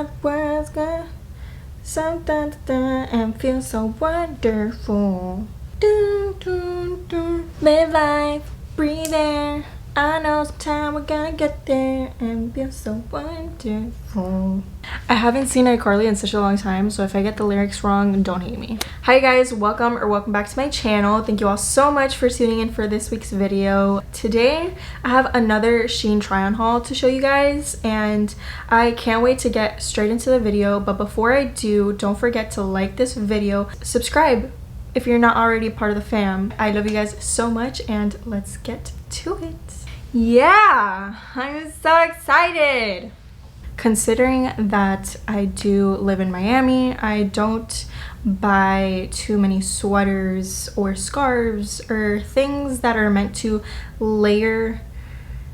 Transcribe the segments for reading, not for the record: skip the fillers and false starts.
thought was good, something and feel so wonderful. Dun, dun, dun. Live life, breathe air. I know sometime we're gonna get there and feel so wonderful. I haven't seen iCarly in such a long time, so if I get the lyrics wrong, don't hate me. Hi guys, welcome back to my channel. Thank you all so much for tuning in for this week's video. Today I have another SHEIN try on haul to show you guys, and I can't wait to get straight into the video. But before I do, don't forget to like this video, subscribe if you're not already part of the fam. I love you guys so much, and let's get to it. Yeah, I'm so excited. Considering that I do live in Miami, I don't buy too many sweaters or scarves or things that are meant to layer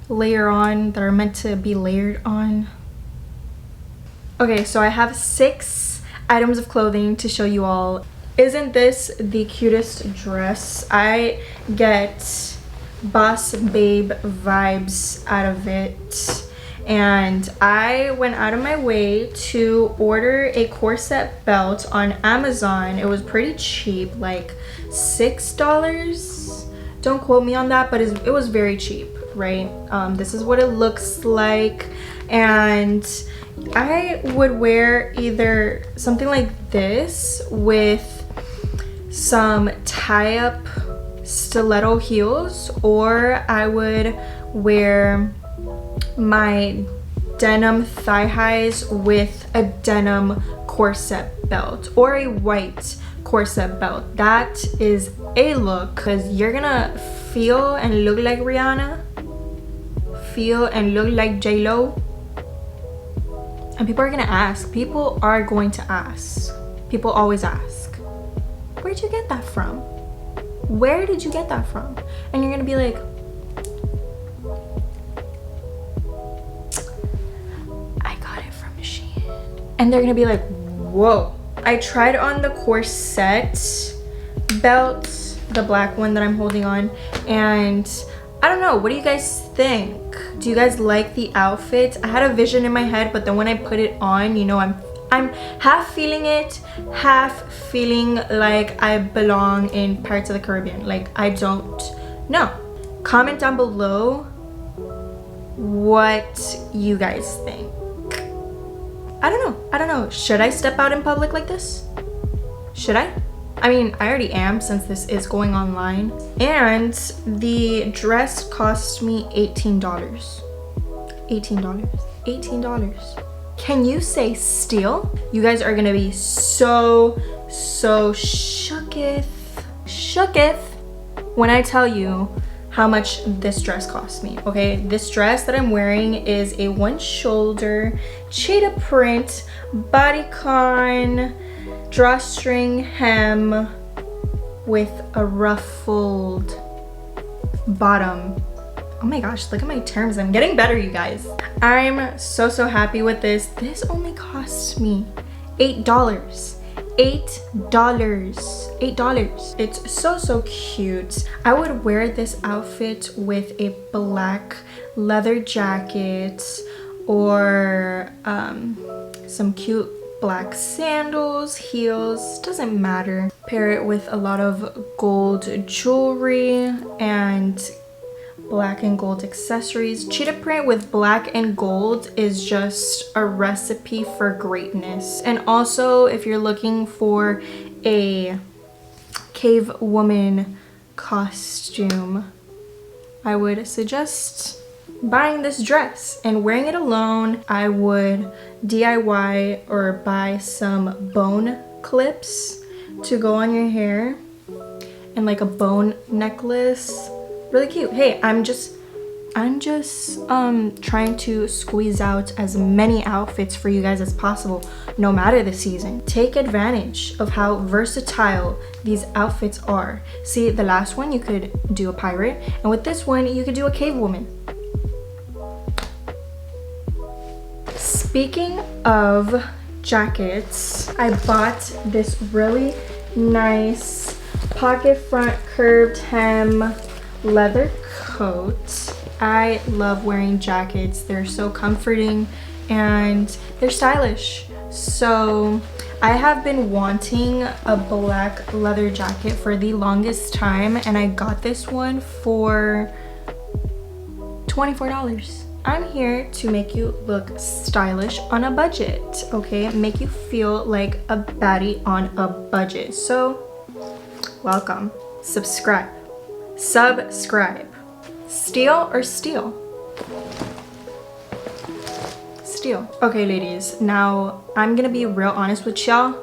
on, that are meant to be layered on. Okay, so I have 6 items of clothing to show you all. Isn't this the cutest dress? I get boss babe vibes out of it, and I went out of my way to order a corset belt on Amazon. It was pretty cheap, like $6. Don't quote me on that, but it was very cheap, right? This is what it looks like, and I would wear either something like this with some tie-up stiletto heels, or I would wear my denim thigh highs with a denim corset belt, or a white corset belt. That is a look, because you're gonna feel and look like Rihanna, feel and look like J-Lo, and people are gonna ask. People are going to ask. People always ask, where'd you get that from? Where did you get that from? And you're gonna be like, I got it from SHEIN. And they're gonna be like, whoa. I tried on the corset belt, the black one that I'm holding on, and I don't know, what do you guys think? Do you guys like the outfit? I had a vision in my head, but then when I put it on, you know, I'm half feeling it, half feeling like I belong in Pirates of the Caribbean. Like, I don't know. Comment down below what you guys think. I don't know. Should I step out in public like this? Should I? I mean, I already am, since this is going online. And the dress cost me $18. $18. Can you say steal? You guys are gonna be so shooketh when I tell you how much this dress cost me. Okay, this dress that I'm wearing is a 1-shoulder cheetah print bodycon drawstring hem with a ruffled bottom. Oh my gosh, look at my terms. I'm getting better, you guys. I'm so happy with this. This only cost me $8. $8. It's so cute. I would wear this outfit with a black leather jacket, or some cute black sandals, heels, doesn't matter. Pair it with a lot of gold jewelry and black and gold accessories. Cheetah print with black and gold is just a recipe for greatness. And also, if you're looking for a cave woman costume, I would suggest buying this dress and wearing it alone. I would DIY or buy some bone clips to go on your hair, and like a bone necklace. Really cute. Hey, I'm just trying to squeeze out as many outfits for you guys as possible, no matter the season. Take advantage of how versatile these outfits are. See, the last one you could do a pirate, and with this one you could do a cave woman. Speaking of jackets, I bought this really nice pocket front curved hem leather coat. I love wearing jackets. They're so comforting and they're stylish. So I have been wanting a black leather jacket for the longest time, and I got this one for $24. I'm here to make you look stylish on a budget, okay? Make you feel like a baddie on a budget. So welcome. Subscribe. Steal or steal? Steal. Okay, ladies, now I'm gonna be real honest with y'all.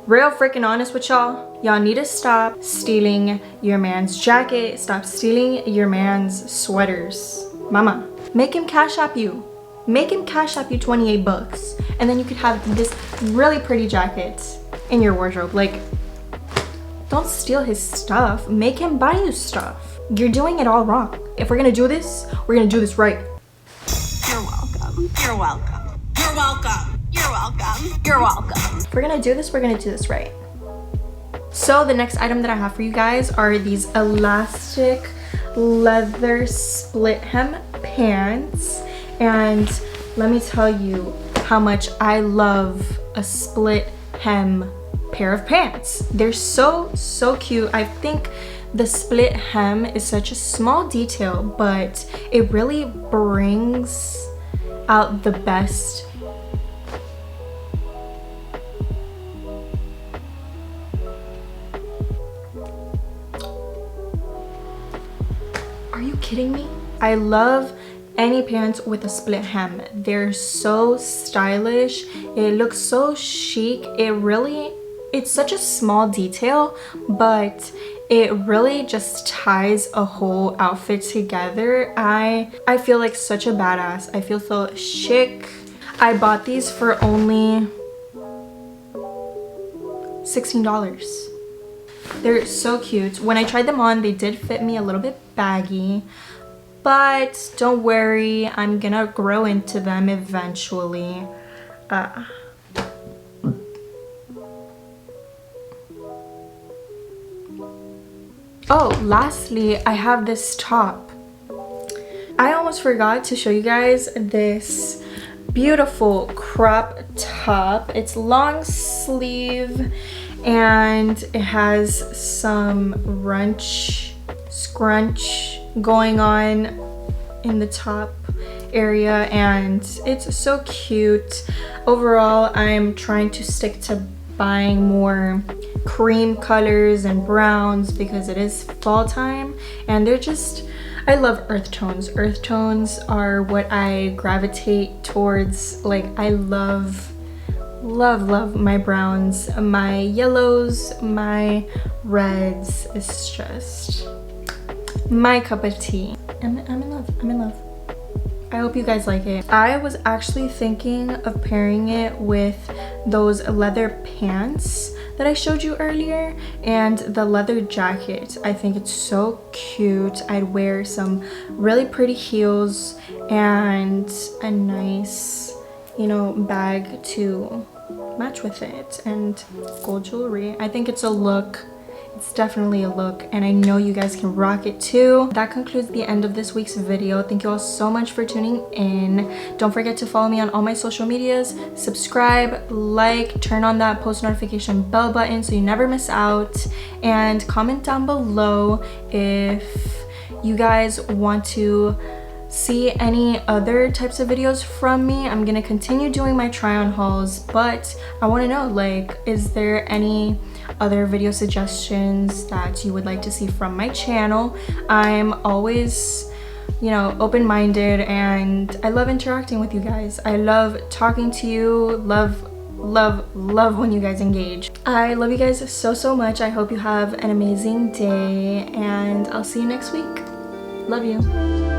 Real freaking honest with y'all. Y'all need to stop stealing your man's jacket. Stop stealing your man's sweaters. Mama, make him cash app you. Make him cash app you 28 bucks. And then you could have this really pretty jacket in your wardrobe. Like, don't steal his stuff. Make him buy you stuff. You're doing it all wrong. If we're gonna do this, we're gonna do this right. You're welcome. You're welcome. You're welcome. You're welcome. You're welcome. If we're gonna do this, we're gonna do this right. So the next item that I have for you guys are these elastic leather split hem pants. And let me tell you how much I love a split hem pair of pants. They're so cute. I think the split hem is such a small detail, but it really brings out the best. Are you kidding me? I love any pants with a split hem. They're so stylish. It looks so chic. It's such a small detail, but it really just ties a whole outfit together. I feel like such a badass. I feel so chic. I bought these for only $16. They're so cute. When I tried them on, they did fit me a little bit baggy, but don't worry, I'm gonna grow into them eventually. Oh, lastly, I have this top. I almost forgot to show you guys this beautiful crop top. It's long sleeve and it has some scrunch going on in the top area, and it's so cute. Overall, I'm trying to stick to buying more cream colors and browns because it is fall time, and I love earth tones. Earth tones are what I gravitate towards. Like, I love my browns, my yellows, my reds. It's just my cup of tea. I'm in love. I hope you guys like it. I was actually thinking of pairing it with those leather pants that I showed you earlier and the leather jacket. I think it's so cute. I'd wear some really pretty heels and a nice, bag to match with it, and gold jewelry. I think it's a look. It's definitely a look, and I know you guys can rock it too. That concludes the end of this week's video. Thank you all so much for tuning in. Don't forget to follow me on all my social medias, subscribe, like, turn on that post notification bell button so you never miss out, and comment down below if you guys want to see any other types of videos from me. I'm gonna continue doing my try on hauls, but I want to know, like, is there any other video suggestions that you would like to see from my channel? I'm always, open-minded, and I love interacting with you guys. I love talking to you. Love when you guys engage. I love you guys so much. I hope you have an amazing day, and I'll see you next week. Love you.